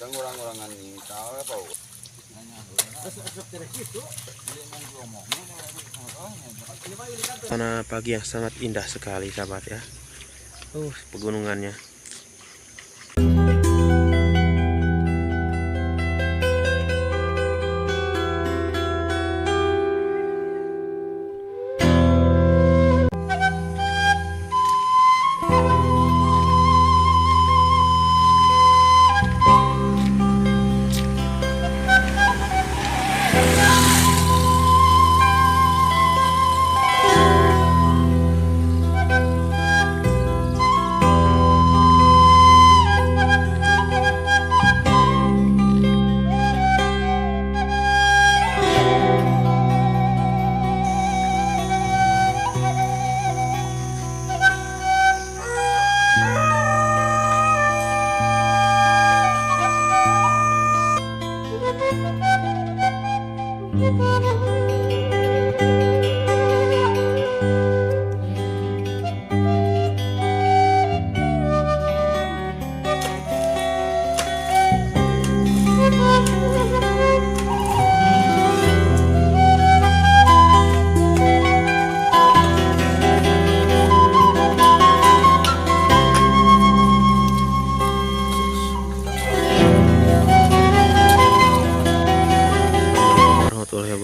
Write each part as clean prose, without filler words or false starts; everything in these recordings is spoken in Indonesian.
Orang-orangan ini tahu apa? Suasana pagi yang sangat indah sekali sahabat ya. Pegunungannya.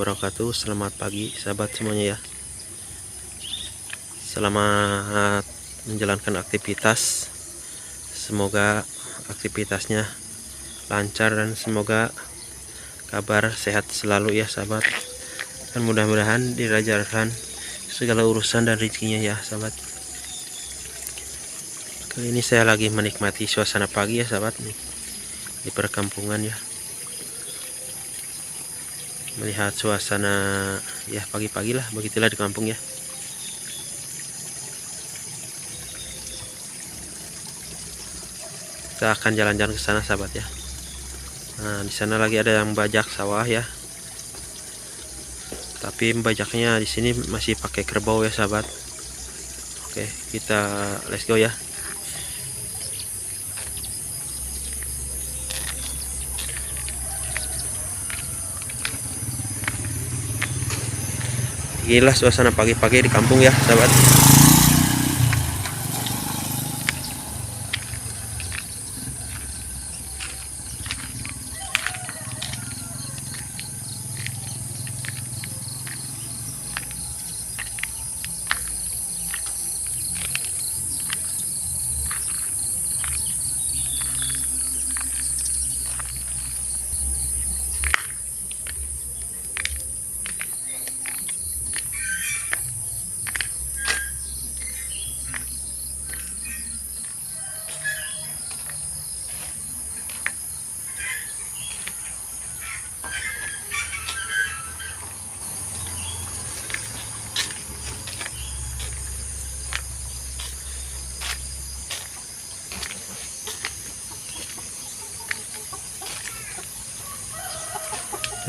Wabarakatuh. Selamat pagi sahabat semuanya ya. Selamat menjalankan aktivitas. Semoga aktivitasnya lancar dan semoga kabar sehat selalu ya sahabat. Dan mudah-mudahan dilancarkan segala urusan dan rezekinya ya sahabat. Kali ini saya lagi menikmati suasana pagi ya sahabat nih di perkampungan ya. Melihat suasana ya pagi-pagi lah, begitulah di kampung ya. Kita akan jalan-jalan ke sana sahabat ya. Nah, di sana lagi ada yang bajak sawah ya. Tapi bajaknya di sini masih pakai kerbau ya sahabat. Oke, kita let's go ya. Inilah suasana pagi-pagi di kampung ya sahabat.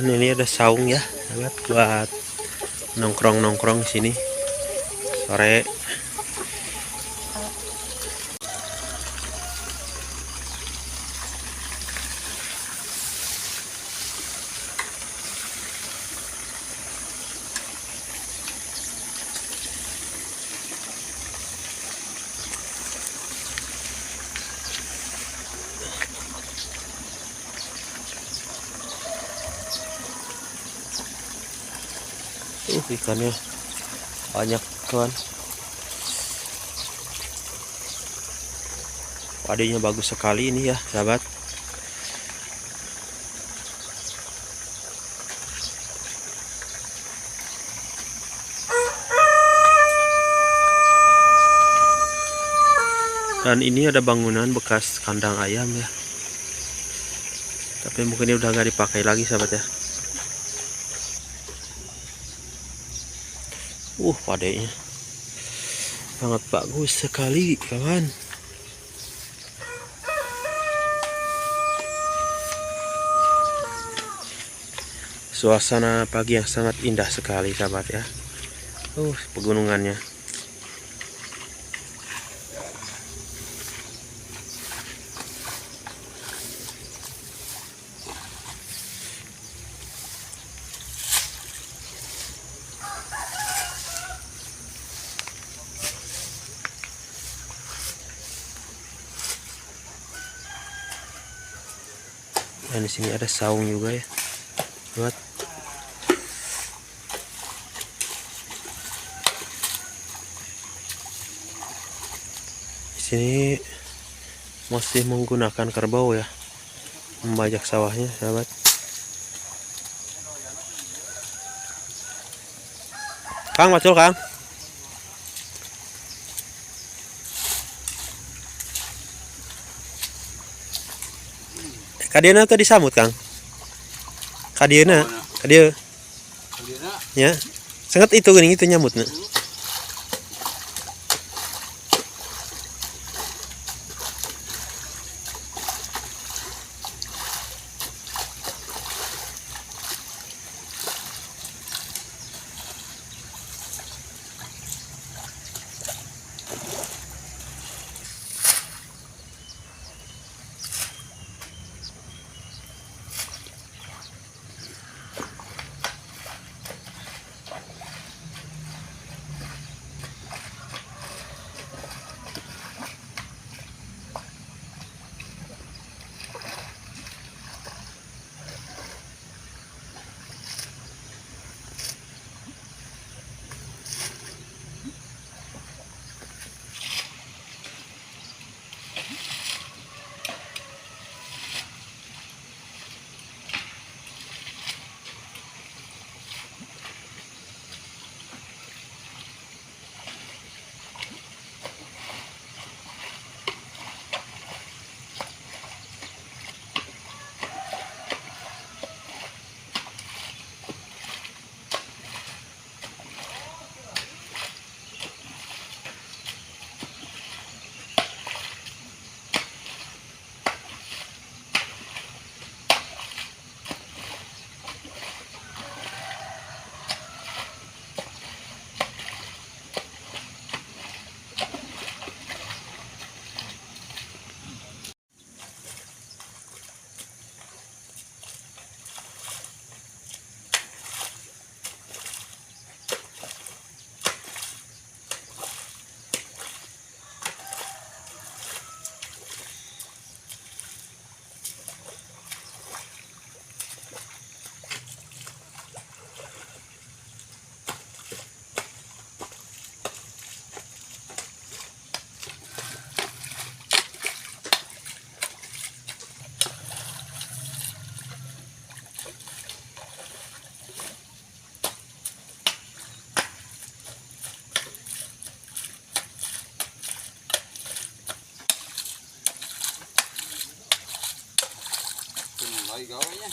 Dan ini ada saung ya, sahabat, buat nongkrong-nongkrong di sini sore. Ikannya banyak kawan. Wadahnya bagus sekali ini ya sahabat. Dan ini ada bangunan bekas kandang ayam ya. Tapi mungkin ini udah nggak dipakai lagi sahabat ya. Wadahnya sangat bagus sekali kawan. Suasana pagi yang sangat indah sekali sahabat ya. Pegunungannya. Dan di sini ada saung juga ya. Buat di sini masih menggunakan kerbau ya, membajak sawahnya, sahabat. Kang, macul Kang. Kadiana tuh disamut Kang. Kadiana, kadia. Ya. Sangat itu geuning itu nyamutna. Lagi gawainya.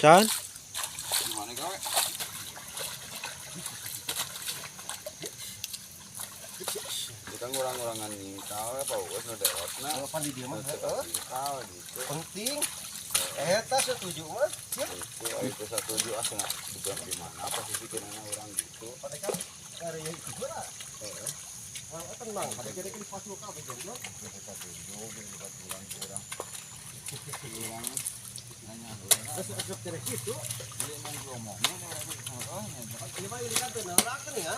Can. Gimana gawe? Kita ngurang-ngurangan ningkal apa wes ngedeotna. Apa di dia mah? Ningkal gitu. Penting. Eta setuju mah. Itu setuju asal bukan di mana posisi kenana orang gitu. Pada kan karya itu lah. Wah, tenang. Pada kira-kira pas luka apa jomblo? Kita tujuh, kita kurang-kurang. Kurang nanya. Terus kira gitu. Dia emang ngomongnya Ini mah ini kan tenang kan ya.